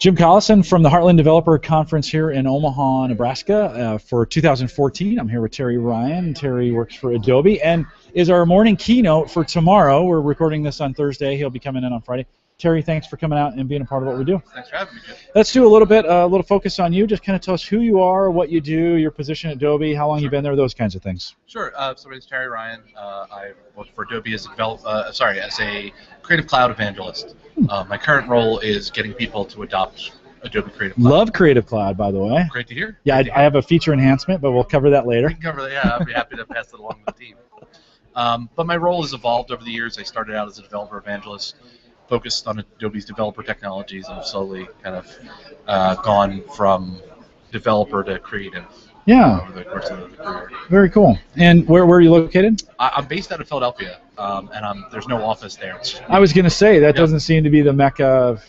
Jim Collison from the Heartland Developer Conference here in Omaha, Nebraska for 2014. I'm here with Terry Ryan. Terry works for Adobe and is our morning keynote for tomorrow. We're recording this on Thursday. He'll be coming in on Friday. Terry, thanks for coming out and being a part of what we do. Thanks for having me, Jim. Let's do a little focus on you. Just kind of tell us who you are, what you do, your position at Adobe, how long you've been there, those kinds of things. Sure. So my name is Terry Ryan. I work for Adobe as a Creative Cloud evangelist. My current role is getting people to adopt Adobe Creative Cloud. Love Creative Cloud, by the way. Great to hear. Yeah, I have a feature enhancement, but we'll cover that later. We can cover that. Yeah, I'll be happy to pass it along to the team. But my role has evolved over the years. I started out as a developer evangelist, focused on Adobe's developer technologies, and I've slowly kind of gone from developer to creative. Yeah. Over the course of the career. Very cool. And where are you located? I'm based out of Philadelphia, and there's no office there. I was going to say, that doesn't seem to be the mecca of...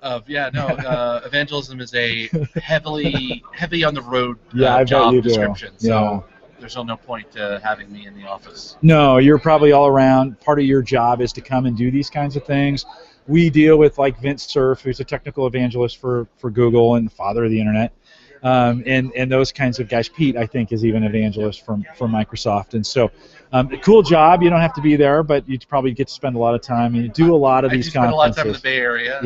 evangelism is a heavy on the road I job bet you description. Do. So there's no point to having me in the office. No, you're probably all around. Part of your job is to come and do these kinds of things. We deal with like Vince Cerf, who's a technical evangelist for Google and the father of the internet, and those kinds of guys. Pete, I think, is even an evangelist from Microsoft. And so, cool job. You don't have to be there, but you probably get to spend a lot of time. You do a lot of these conferences. Spend a lot of time in the Bay Area.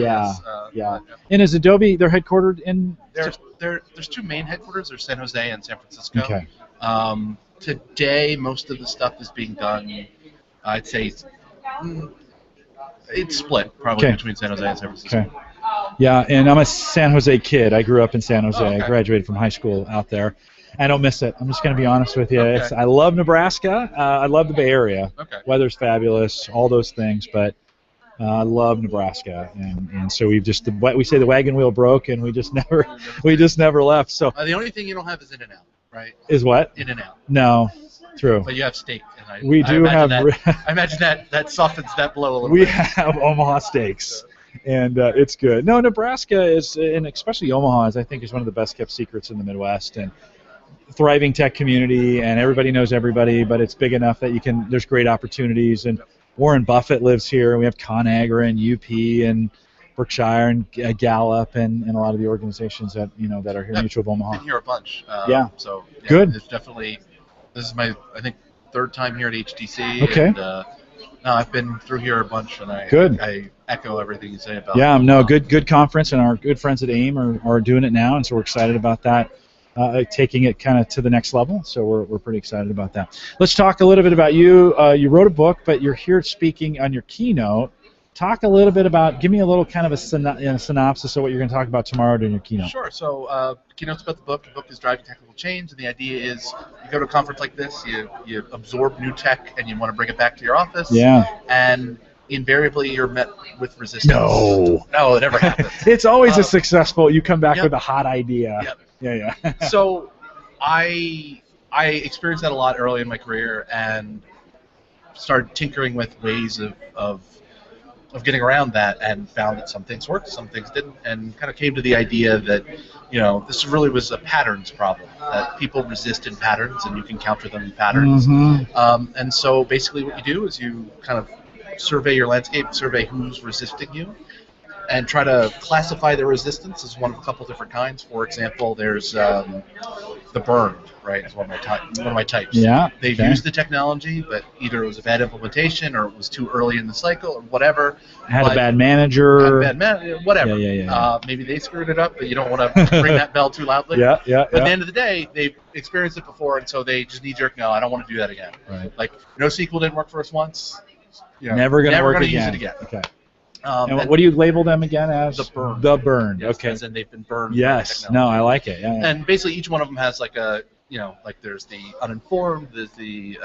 Yeah. And is Adobe, they're headquartered in? There's two main headquarters. There's San Jose and San Francisco. Okay. Today, most of the stuff is being done, I'd say, it's split probably between San Jose and San Francisco. Okay. Yeah, and I'm a San Jose kid. I grew up in San Jose. Okay. I graduated from high school out there. I don't miss it. I'm just going to be honest with you. I love Nebraska. I love the Bay Area. Okay. Weather's fabulous, all those things, but I love Nebraska, and so we say the wagon wheel broke, and we just never left. So the only thing you don't have is In-N-Out, right? Is what? In-N-Out. No, true. But you have steak. And We do have. I imagine that softens that blow a little bit. We have Omaha steaks, and it's good. No, Nebraska is, and especially Omaha, I think is one of the best kept secrets in the Midwest, and thriving tech community, and everybody knows everybody, but it's big enough that there's great opportunities, and Warren Buffett lives here, and we have ConAgra and UP and Berkshire and Gallup and a lot of the organizations that that are here, Mutual of Omaha. Been here a bunch. So good. It's definitely, this is my, I think, third time here at HDC. Okay. And, no, I've been through here a bunch, and I echo everything you say about it. Yeah, no, good conference, and our good friends at AIM are doing it now, and so we're excited about that. Taking it kind of to the next level, so we're pretty excited about that. Let's talk a little bit about you. You wrote a book, but you're here speaking on your keynote. Talk a little bit about, give me a little kind of a synopsis of what you're going to talk about tomorrow during your keynote. Sure. So the keynote's about the book. The book is Driving Technical Change, and the idea is you go to a conference like this, you absorb new tech, and you want to bring it back to your office. Yeah. And invariably you're met with resistance. No, it never happens. It's always a successful, you come back with a hot idea. Yep. Yeah. So I experienced that a lot early in my career and started tinkering with ways of getting around that, and found that some things worked, some things didn't, and kind of came to the idea that this really was a patterns problem, that people resist in patterns and you can counter them in patterns. Mm-hmm. And so basically what you do is you kind of survey your landscape, survey who's resisting you, and try to classify the resistance as one of a couple different kinds. For example, there's the burned, right? Is one of my types. Yeah. They've used the technology, but either it was a bad implementation or it was too early in the cycle or whatever. Had a bad manager. Whatever. Yeah. Maybe they screwed it up, but you don't want to ring that bell too loudly. Yeah. But at the end of the day, they've experienced it before, and so they just knee-jerk, no, I don't want to do that again. Right. Like NoSQL didn't work for us once. Never going to work again. Use it again. Okay. And what do you label them again as? The burned. The burned. Yes, okay. As in they've been burned. Yes. No, I like it. Yeah. And basically each one of them has like a, like there's the uninformed, there's the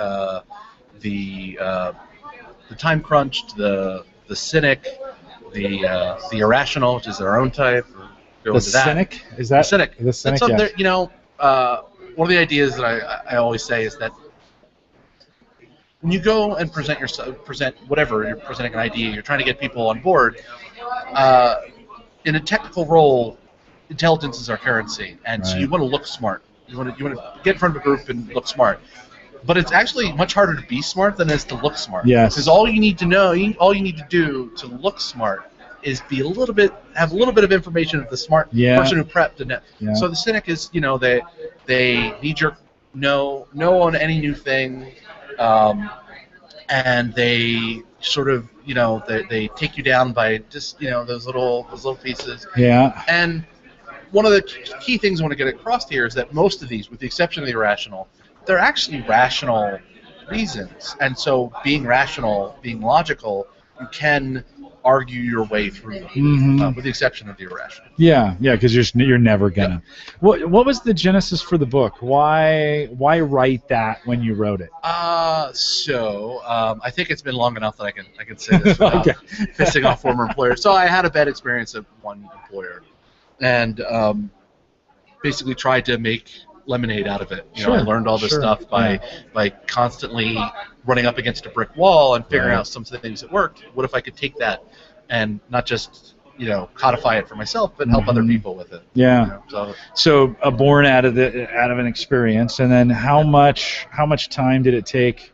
time crunched, the cynic, the irrational, which is their own type. The cynic? Is that? The cynic. The cynic. One of the ideas that I always say is that when you go and present whatever, you're presenting an idea, you're trying to get people on board, in a technical role, intelligence is our currency, and so you want to look smart. You want to get in front of a group and look smart. But it's actually much harder to be smart than it is to look smart. Yes. Because all you need to do to look smart is have a little bit of information of the smart person who prepped. And so the cynic is, they knee-jerk no on any new thing, and they sort of, they take you down by just, those little pieces. Yeah. And one of the key things I want to get across here is that most of these, with the exception of the irrational, they're actually rational reasons. And so being rational, being logical, you can argue your way through them, with the exception of the irrational. Yeah, because you're never gonna. What was the genesis for the book? Why write that when you wrote it? I think it's been long enough that I can say this without pissing off former employers. So I had a bad experience at one employer, and basically tried to make lemonade out of it. I learned all this stuff by constantly running up against a brick wall and figuring out some of the things that worked. What if I could take that and not just codify it for myself, but help other people with it? So born out of an experience, and then how much time did it take?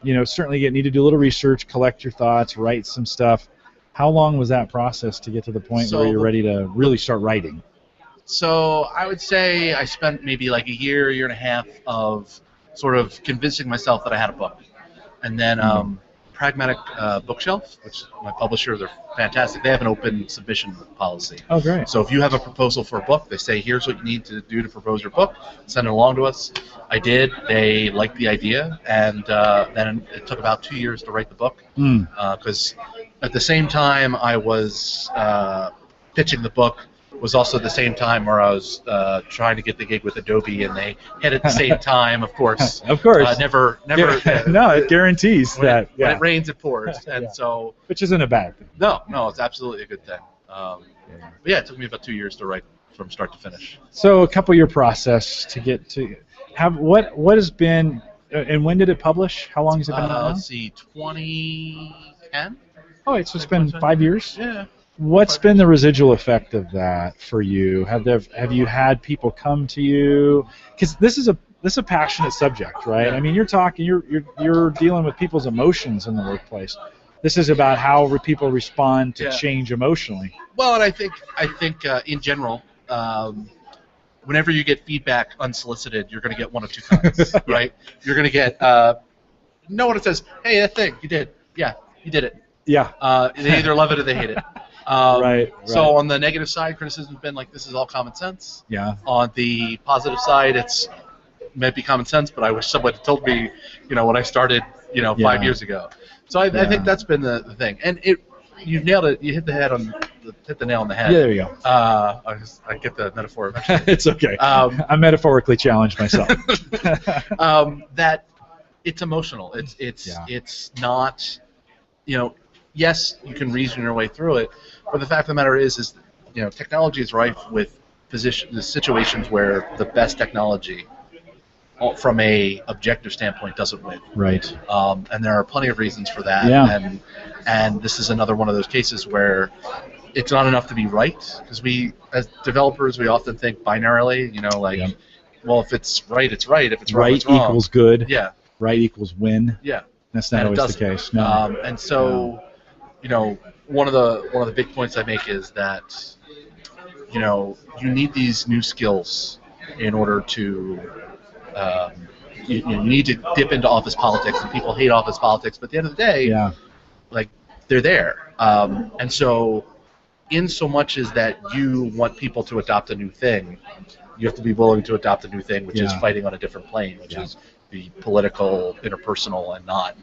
Certainly you need to do a little research, collect your thoughts, write some stuff. How long was that process to get to the point where you're ready to really start writing? So I would say I spent maybe like a year and a half of sort of convincing myself that I had a book. And then Pragmatic Bookshelf, which is my publisher, they're fantastic. They have an open submission policy. Oh, great. So if you have a proposal for a book, they say, here's what you need to do to propose your book. Send it along to us. I did. They liked the idea. And then it took about 2 years to write the book. Because at the same time I was pitching the book, was also the same time where I was trying to get the gig with Adobe, and they hit at the same time, of course. Of course. Never. No, it guarantees that. When it rains, it pours, and so. Which isn't a bad thing. No, it's absolutely a good thing. But it took me about 2 years to write from start to finish. So a couple-year process to get to have what has been, and when did it publish? How long has it been out now? Let's see, 2010. Oh, it's been 5 years. Yeah. What's been the residual effect of that for you? Have you had people come to you? Because this is a passionate subject, right? Yeah. I mean, you're dealing with people's emotions in the workplace. This is about how people respond to change emotionally. Well, and I think in general, whenever you get feedback unsolicited, you're going to get one of two kinds, right? You're going to get no one that says, "Hey, that thing you did, you did it." Yeah. They either love it or they hate it. Right. So on the negative side, criticism's been like, this is all common sense. Yeah. On the positive side, it might be common sense, but I wish someone had told me, when I started, 5 years ago. So I think that's been the thing. And you nailed it. You hit the nail on the head. Yeah, there you go. I get the metaphor eventually. It's okay. I metaphorically challenged myself. That it's emotional. It's not, yes, you can reason your way through it, but the fact of the matter is technology is rife with situations where the best technology, from a objective standpoint, doesn't win. Right. And there are plenty of reasons for that. Yeah. And this is another one of those cases where it's not enough to be right, because we, as developers, we often think binarily. Well, if it's right, it's right. If it's wrong, it's wrong. Equals good. Yeah. Right equals win. Yeah. That's not always the case. No. And so, one of the big points I make is that, you need these new skills in order to, you need to dip into office politics, and people hate office politics, but at the end of the day, they're there. And so, in so much as that you want people to adopt a new thing, you have to be willing to adopt a new thing, which is fighting on a different plane, which is the political, interpersonal, and not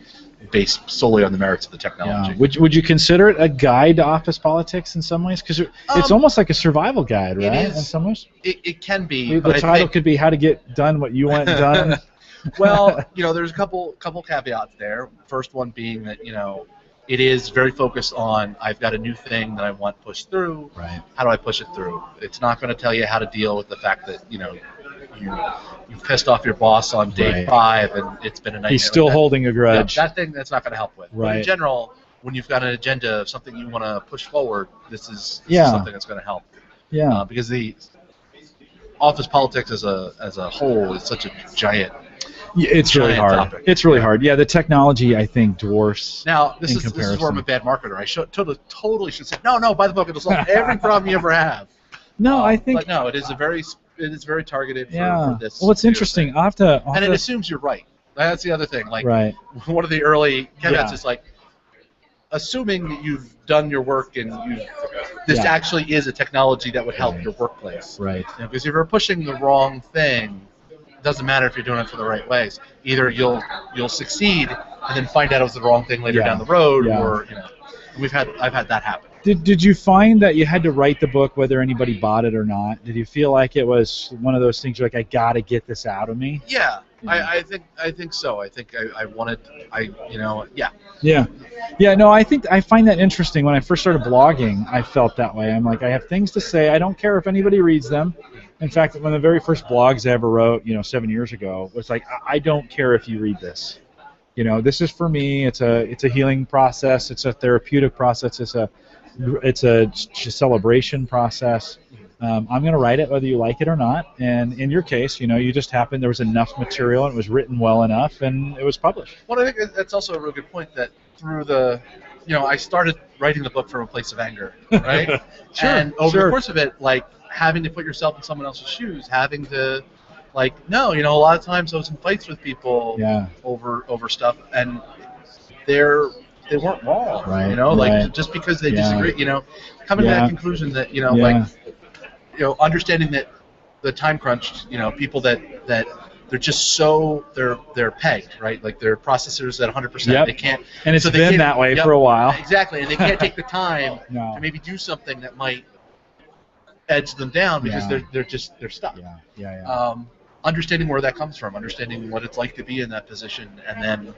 based solely on the merits of the technology. Yeah. Would you consider it a guide to office politics in some ways? Because it's almost like a survival guide, right? It is. In some ways. It can be. The title could be "How to Get Done What You Want Done." Well, there's a couple caveats there. First one being that it is very focused on, I've got a new thing that I want pushed through. Right. How do I push it through? It's not going to tell you how to deal with the fact that you've pissed off your boss on day 5 and it's been a nightmare. He's still holding a grudge. That thing, that's not going to help with. Right. But in general, when you've got an agenda of something you want to push forward, this is something that's going to help. Yeah. Because the office politics as a whole is such a giant Yeah, it's really giant hard. topic. It's really hard. Yeah, the technology, I think, dwarfs. Now, this is where I'm a bad marketer. I totally should say, no, buy the book. It'll solve every problem you ever have. No, I think. But no, it is very targeted for this. Well, it's interesting. Thing. I'll have to. And it assumes you're right. That's the other thing. Like, right. One of the early caveats is like, assuming that you've done your work and this actually is a technology that would help your workplace. Right. Because if you're pushing the wrong thing, it doesn't matter if you're doing it for the right ways. Either you'll succeed and then find out it was the wrong thing later down the road, or I've had that happen. Did you find that you had to write the book whether anybody bought it or not? Did you feel like it was one of those things you're like, I got to get this out of me? Yeah. I think so. I think I wanted, Yeah, no, I think I find that interesting. When I first started blogging, I felt that way. I'm like, I have things to say. I don't care if anybody reads them. In fact, one of the very first blogs I ever wrote, 7 years ago, was like, I don't care if you read this. This is for me. It's a healing process. It's a therapeutic process. It's a celebration process. I'm going to write it whether you like it or not. And in your case, you just happened there was enough material and it was written well enough and it was published. Well, I think that's also a really good point that through the, I started writing the book from a place of anger, right? Sure. And over the course of it, like having to put yourself in someone else's shoes, having to, a lot of times I was in fights with people over stuff, and they weren't wrong, right. Just because they disagree, coming to that conclusion that, understanding that the time crunch, people that they're just so they're pegged, right? Like their processors at 100%. Yep. They can't. And it's been that way for a while. Exactly, and they can't take the time to maybe do something that might edge them down because they're stuck. Understanding where that comes from, understanding what it's like to be in that position, and then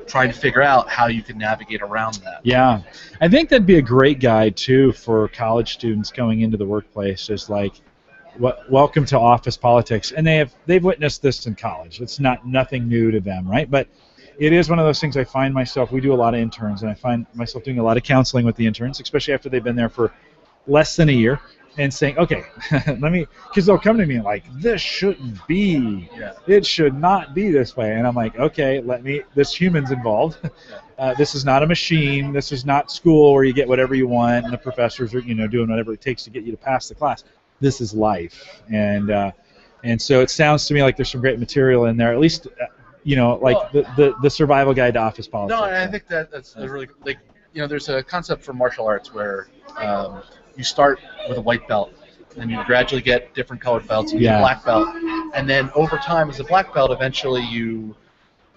trying to figure out how you can navigate around that. Yeah, I think that'd be a great guide too for college students going into the workplace. Is welcome to office politics, and they've witnessed this in college. It's nothing new to them, right? But it is one of those things. I find myself. We do a lot of interns, and I find myself doing a lot of counseling with the interns, especially after they've been there for less than a year, and saying, okay, because they'll come to me like, this shouldn't be, it should not be this way, and I'm like, okay, this human's involved. This is not a machine. This is not school where you get whatever you want, and the professors are, doing whatever it takes to get you to pass the class. This is life, and so it sounds to me like there's some great material in there, at least, the survival guide to office politics. No, I think that's a really there's a concept from martial arts where you start with a white belt, and you gradually get different colored belts. You get a black belt, and then over time, as a black belt, eventually you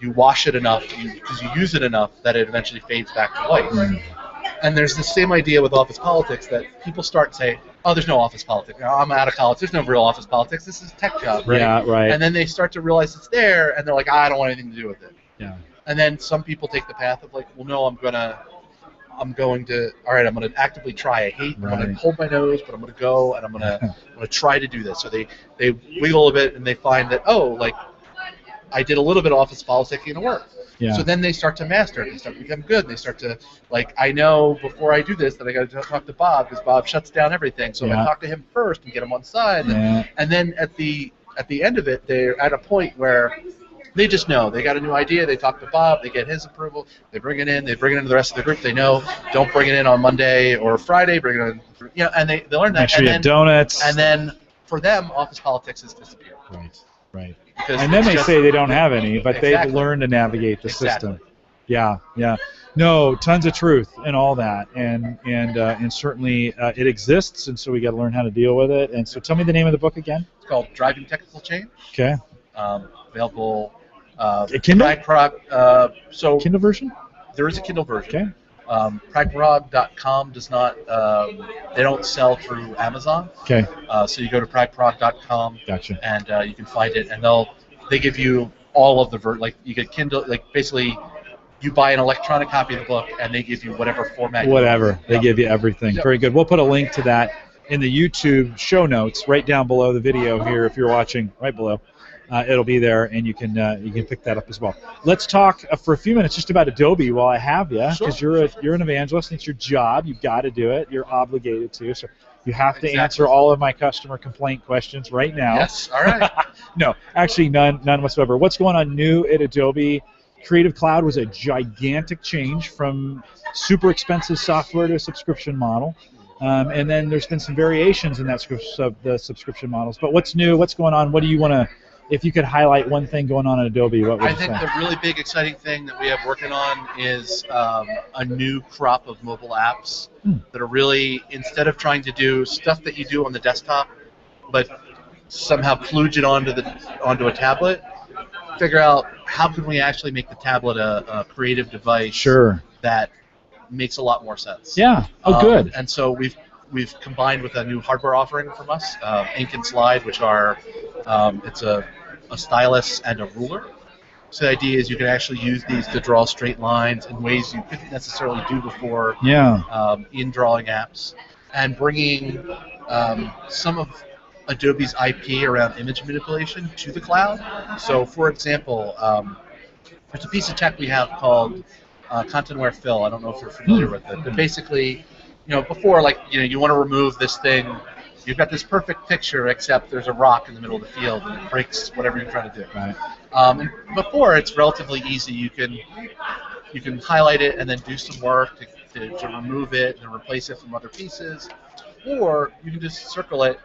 wash it enough, because you use it enough that it eventually fades back to white. Mm. And there's the same idea with office politics that people start to say, oh, there's no office politics. I'm out of college. There's no real office politics. This is a tech job, right? Yeah, right. And then they start to realize it's there, and they're like, I don't want anything to do with it. Yeah. And then some people take the path of like, well, no, I'm going to actively try. I'm going to hold my nose, but I'm going to go, and I'm going to try to do this. So they wiggle a bit, and they find that, I did a little bit of office politics and it worked. Yeah. So then they start to master it. They start to become good. And they start to, I know before I do this that I got to talk to Bob, because Bob shuts down everything. So I talk to him first and get him on side. And then at the end of it, they're at a point where they just know. They got a new idea. They talk to Bob. They get his approval. They bring it in. They bring it into the rest of the group. They know, don't bring it in on Monday or Friday. Bring it in, and they learn that. Make sure you have donuts. And then for them, office politics has disappeared. Right. And then they say they don't have any, but they've learned to navigate the system. Yeah. No, tons of truth in all that, and certainly it exists, and so we got to learn how to deal with it. And so, tell me the name of the book again. It's called Driving Technical Change. Okay. Available. Kindle. Kindle version. There is a Kindle version. Okay. Pragueprog.com does not. They don't sell through Amazon. Okay. So you go to pragueprog.com. Gotcha. And you can find it, and they give you all of the you get Kindle, basically you buy an electronic copy of the book, and they give you whatever format. They give you everything. Yep. Very good. We'll put a link to that in the YouTube show notes right down below the video here if you're watching, right below. it'll be there, and you can pick that up as well. Let's talk for a few minutes just about Adobe while I have you, because you're an evangelist. And it's your job. You've got to do it. You're obligated to. So you have to answer all of my customer complaint questions right now. Yes. All right. No, actually none whatsoever. What's going on new at Adobe? Creative Cloud was a gigantic change from super expensive software to a subscription model. And then there's been some variations in that the subscription models. But what's new? What's going on? What do you want to, if you could highlight one thing going on at Adobe, what would you say? I think the really big exciting thing that we have working on is a new crop of mobile apps that are really, instead of trying to do stuff that you do on the desktop, but somehow kludge it onto a tablet, figure out how can we actually make the tablet a creative device that makes a lot more sense. Yeah. Oh, good. And so we've combined with a new hardware offering from us, Ink and Slide, which are it's a stylus and a ruler. So the idea is you can actually use these to draw straight lines in ways you couldn't necessarily do before in drawing apps, and bringing some of Adobe's IP around image manipulation to the cloud. So, for example, there's a piece of tech we have called Content-Aware Fill. I don't know if you're familiar with it, but basically, before, you want to remove this thing. You've got this perfect picture, except there's a rock in the middle of the field, and it breaks whatever you're trying to do. Right. And before, it's relatively easy. You can highlight it and then do some work to remove it and replace it from other pieces, or you can just circle it,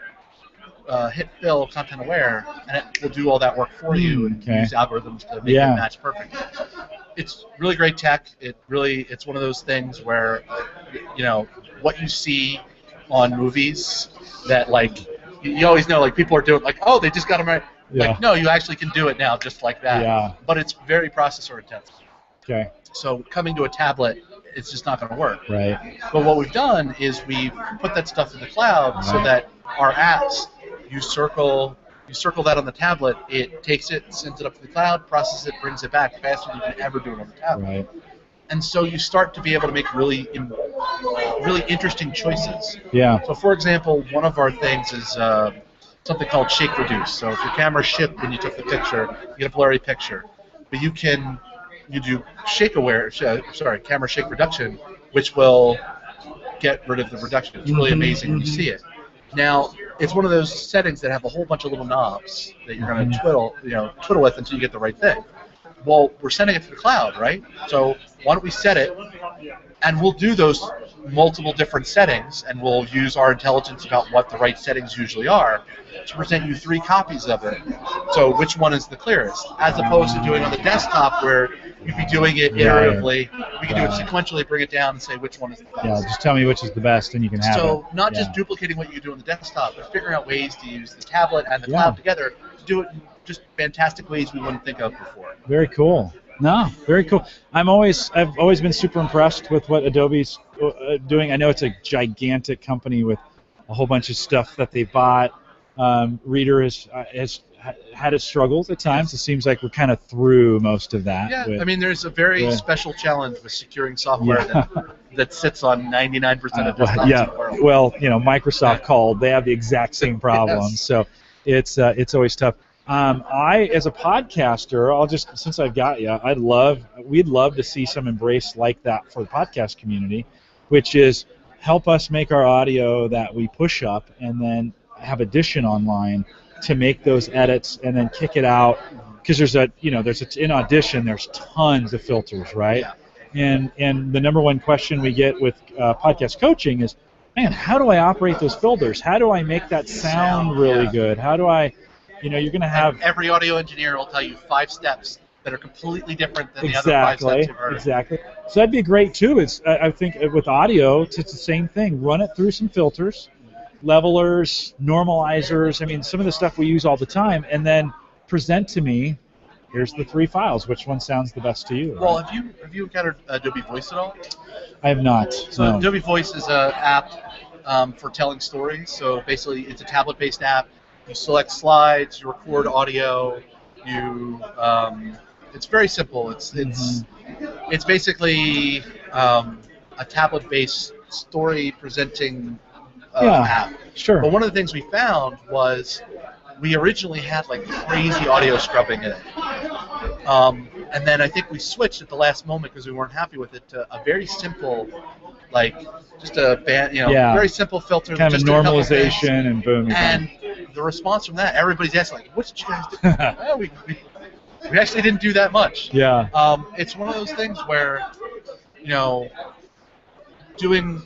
hit fill content aware, and it will do all that work for you and use algorithms to make it match perfect. It's really great tech. It's one of those things where what you see on movies that you always know people are doing they just got them right. No, you actually can do it now just like that. Yeah. But it's very processor intensive. Okay. So coming to a tablet, it's just not going to work. Right. But what we've done is we've put that stuff in the cloud so that our apps, you circle that on the tablet, it takes it, sends it up to the cloud, processes it, brings it back faster than you can ever do it on the tablet. Right. And so you start to be able to make really interesting choices. Yeah. So for example, one of our things is something called shake reduce. So if your camera shipped when you took the picture, you get a blurry picture. But you do camera shake reduction, which will get rid of the reduction. It's really amazing when you see it. Now, it's one of those settings that have a whole bunch of little knobs that you're going to twiddle with until you get the right thing. Well, we're sending it to the cloud, right? So why don't we set it, and we'll do those multiple different settings, and we'll use our intelligence about what the right settings usually are to present you 3 copies of it. So which one is the clearest? As opposed to doing on the desktop where you'd be doing it iteratively. We can do it sequentially, bring it down, and say which one is the best. Yeah, just tell me which is the best, and you can have it. So not just duplicating what you do on the desktop, but figuring out ways to use the tablet and the cloud together to do it in just fantastic ways we wouldn't think of before. Very cool. No, very cool. I've always been super impressed with what Adobe's doing. I know it's a gigantic company with a whole bunch of stuff that they bought. Reader has had its struggles at times. It seems like we're kind of through most of that. Yeah, there's a very special challenge with securing software that sits on 99% of desktops in the world. Well, Microsoft called. They have the exact same problem. So it's always tough. I, as a podcaster, since I've got you, we'd love to see some embrace like that for the podcast community, which is help us make our audio that we push up and then have Audition online to make those edits and then kick it out, because in Audition there's tons of filters, right? Yeah. And the number one question we get with podcast coaching is, man, how do I operate those filters? How do I make that sound really good? How do I, you're going to have... Every audio engineer will tell you 5 steps that are completely different than the other 5 steps you've heard. Exactly. So that'd be great too. I think with audio, it's the same thing. Run it through some filters, levelers, normalizers, some of the stuff we use all the time, and then present to me, here's the 3 files. Which one sounds the best to you? Well, have you encountered Adobe Voice at all? I have not. So Adobe Voice is an app for telling stories. So basically, it's a tablet-based app. You select slides, you record audio, it's very simple. It's basically a tablet-based story presenting app. Sure. But one of the things we found was we originally had like crazy audio scrubbing in it. And then I think we switched at the last moment because we weren't happy with it to a very simple, like just a band, very simple filter. Kind of just a normalization and boom. And the response from that, everybody's asking like, "What did you guys do?" Well, we actually didn't do that much. Yeah. It's one of those things where, doing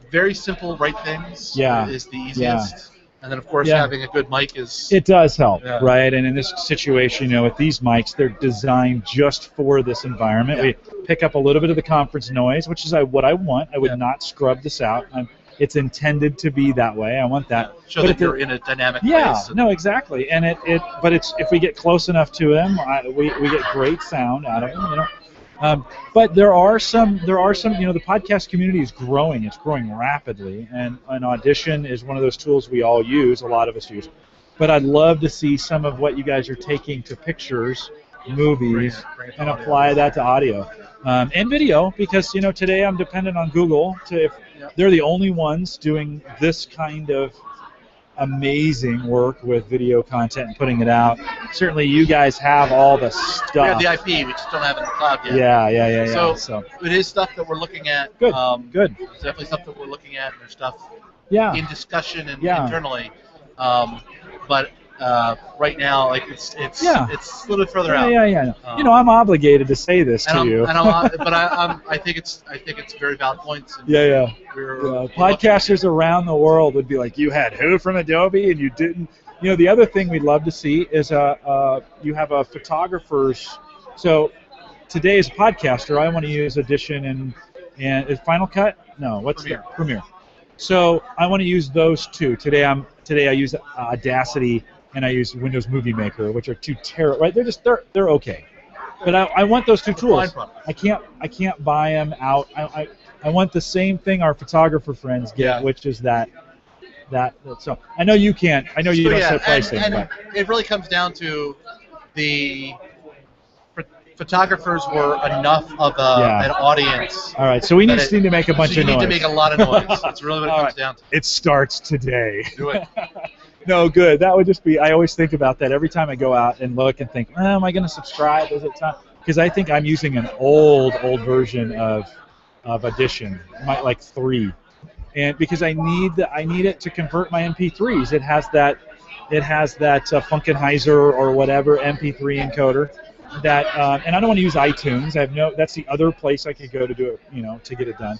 very simple right things is the easiest. Yeah. And then, of course, having a good mic is... It does help, right? And in this situation, with these mics, they're designed just for this environment. We pick up a little bit of the conference noise, which is what I want. I would not scrub this out. It's intended to be that way. I want that. Show that you're in a dynamic place. Yeah, no, exactly. And but if we get close enough to them, we get great sound out of them, But there are some, the podcast community is growing. It's growing rapidly, and Audition is one of those tools we all use, a lot of us use. But I'd love to see some of what you guys are taking to pictures, movies, and apply that to audio and video, because today I'm dependent on Google they're the only ones doing this kind of amazing work with video content and putting it out. Certainly you guys have all the stuff. We have the IP, we just don't have it in the cloud yet. Yeah. So it is stuff that we're looking at. Good. It's definitely stuff that we're looking at. There's stuff in discussion and internally. But right now, like it's a little bit further out. Yeah. I'm obligated to say this to you. I think it's very valid points. And Podcasters around the world would be like, you had who from Adobe and you didn't. The other thing we'd love to see is you have a photographer's. So today as a podcaster, I want to use Audition and is Final Cut? No, what's Premiere. So I want to use those two. Today I use Audacity and I use Windows Movie Maker, which are two terrible. Right? They're okay, but I want those two tools. I can't buy them out. I want the same thing our photographer friends get, which is that. So I know you can't. I know you don't set pricing. And it really comes down to the photographers were enough of an audience. All right, so we just need to make a bunch of noise. You need to make a lot of noise. That's really what it comes down to. It starts today. Do it. No, good. That would just be. I always think about that every time I go out and look and think, am I going to subscribe? Is it time? Because I think I'm using an old version of Audition, like 3, and because I need it to convert my MP3s. It has that Funkenheiser or whatever MP3 encoder. And I don't want to use iTunes. That's the other place I could go to do it, to get it done.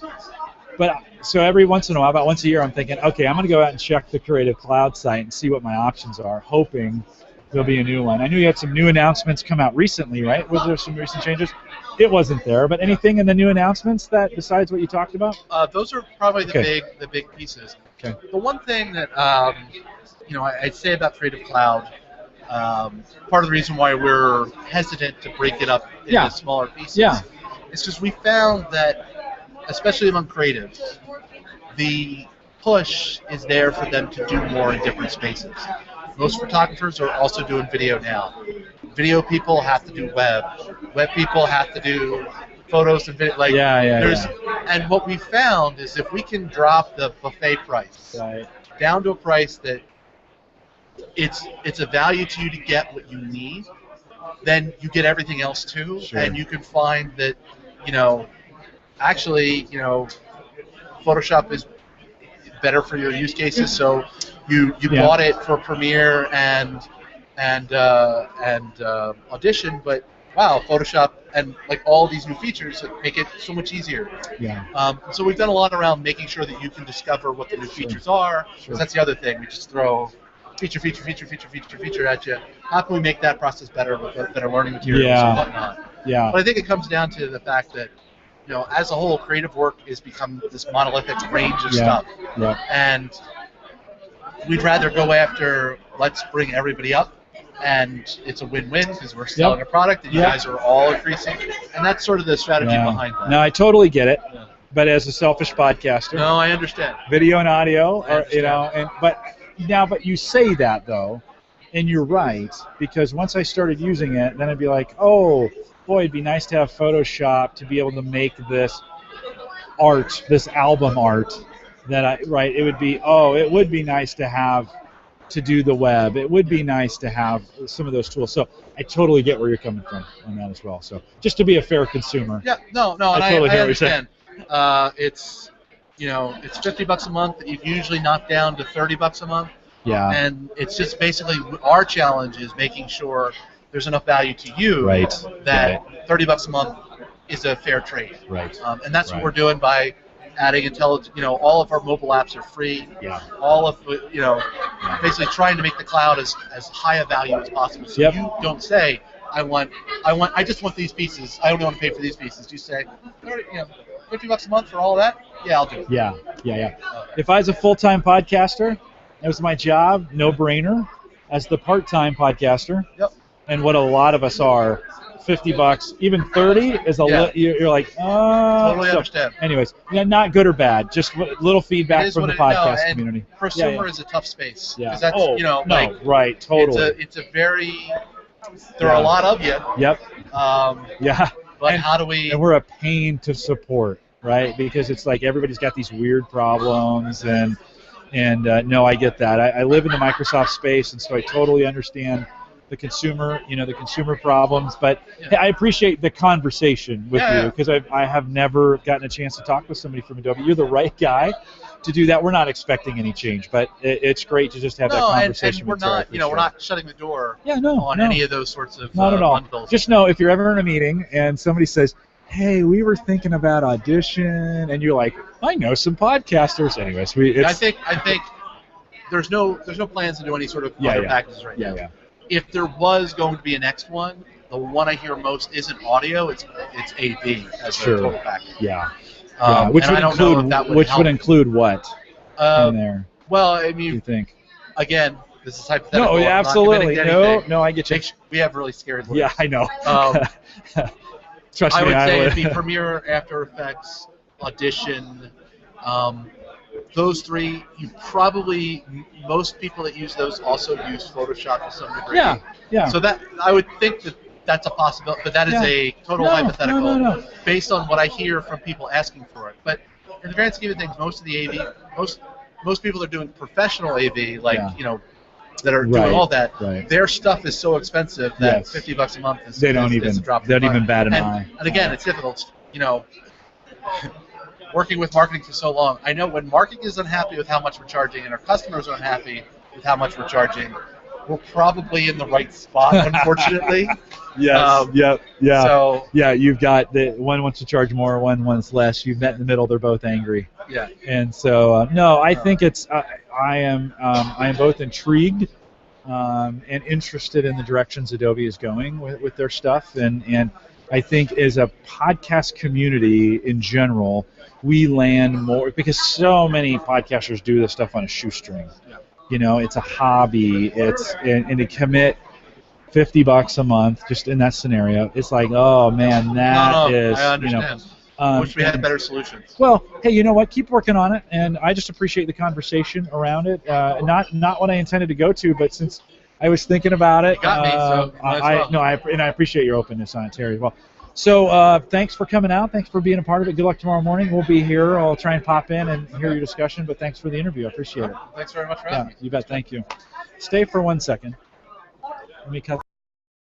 But so every once in a while, about once a year, I'm thinking, okay, I'm going to go out and check the Creative Cloud site and see what my options are, hoping there'll be a new one. I knew you had some new announcements come out recently, right? Was there some recent changes? It wasn't there, but anything in the new announcements that besides what you talked about? Those are probably the big pieces. Okay. The one thing that I'd say about Creative Cloud. Part of the reason why we're hesitant to break it up into smaller pieces is because we found that, especially among creatives, the push is there for them to do more in different spaces. Most photographers are also doing video now. Video people have to do web. Web people have to do photos and video. And what we found is if we can drop the buffet price down to a price that it's a value to you to get what you need, then you get everything else too, and you can find that, actually, Photoshop is better for your use cases. So you bought it for Premiere and Audition, but wow, Photoshop and like all these new features that make it so much easier. So we've done a lot around making sure that you can discover what the new features are. Because that's the other thing. We just throw feature at you. How can we make that process better with better learning materials and whatnot? But I think it comes down to the fact that, as a whole, creative work has become this monolithic range of stuff. And we'd rather go after, let's bring everybody up, and it's a win-win because we're selling a product and you guys are all increasing. And that's sort of the strategy behind that. No, I totally get it. But as a selfish podcaster, no, I understand. Video and audio, but you say that though, and you're right, because once I started using it, then I'd be like, oh boy, it'd be nice to have Photoshop to be able to make this art, this album art. It would be nice to have to do the web, it would be nice to have some of those tools. So I totally get where you're coming from on that as well. So just to be a fair consumer. Yeah, no, and totally I hear what you're saying. understand. It's it's $50 a month that you've usually knocked down to $30 a month. Yeah. And it's just basically our challenge is making sure there's enough value to you that $30 a month is a fair trade. Right. And that's what we're doing by adding intelligent. All of our mobile apps are free. Yeah. All of basically trying to make the cloud as high a value as possible. So you don't say I just want these pieces. I only want to pay for these pieces. You say, $50 a month for all of that? Yeah, I'll do it. Yeah. If I was a full-time podcaster, that was my job, no brainer. As the part-time podcaster, and what a lot of us are, $50, even 30 is a you're like, totally understand. Anyways, not good or bad, just little feedback from the podcast community. Prosumer is a tough space. Yeah. That's right, totally. It's a very there are a lot of you. Yep. But how do we? And we're a pain to support, right? Because it's like everybody's got these weird problems, and no, I get that. I live in the Microsoft space, and so I totally understand the consumer, the consumer problems. But hey, I appreciate the conversation with you, because I have never gotten a chance to talk with somebody from Adobe. You're the right guy to do that. We're not expecting any change, but it's great to just have that conversation. And we're not, we're not shutting the door on any of those sorts of not at all. bundles. Just know if you're ever in a meeting and somebody says, "Hey, we were thinking about Audition," and you're like, "I know some podcasters." Anyways, I think there's no plans to do any sort of other packages right now. If there was going to be a next one, the one I hear most isn't audio; it's AV as a total package. Which would include what in there? Well, I mean, you think? Again, this is hypothetical. No, absolutely. No, I get you. We have really scary looks. Yeah, I know. Trust me, I would say it'd be Premiere, After Effects, Audition. Those three, most people that use those also use Photoshop to some degree. Yeah. So that I would think that's a possibility, but that is a total hypothetical based on what I hear from people asking for it. But in the grand scheme of things, most of the AV, most people that are doing professional AV, that are doing all that, their stuff is so expensive that $50 a month is a drop. They don't even bat an eye. And again, it's difficult. Working with marketing for so long, I know when marketing is unhappy with how much we're charging and our customers are unhappy with how much we're charging, we're probably in the right spot, unfortunately. So, you've got one wants to charge more, one wants less. You've met in the middle. They're both angry. Yeah. And so, no, I think it's. I am both intrigued and interested in the directions Adobe is going with their stuff, and I think as a podcast community in general, we land more because so many podcasters do this stuff on a shoestring. It's a hobby. And to commit $50 a month just in that scenario, it's like, oh man, that is. I understand. I wish we had better solutions. Well, hey, you know what? Keep working on it, and I just appreciate the conversation around it. Not what I intended to go to, but since I was thinking about it, you got me, so I appreciate your openness on it, Terry, as well. So thanks for coming out. Thanks for being a part of it. Good luck tomorrow morning. We'll be here. I'll try and pop in and hear your discussion, but thanks for the interview. I appreciate it. Thanks very much for having me. You bet. Thank you. Stay for 1 second. Let me cut.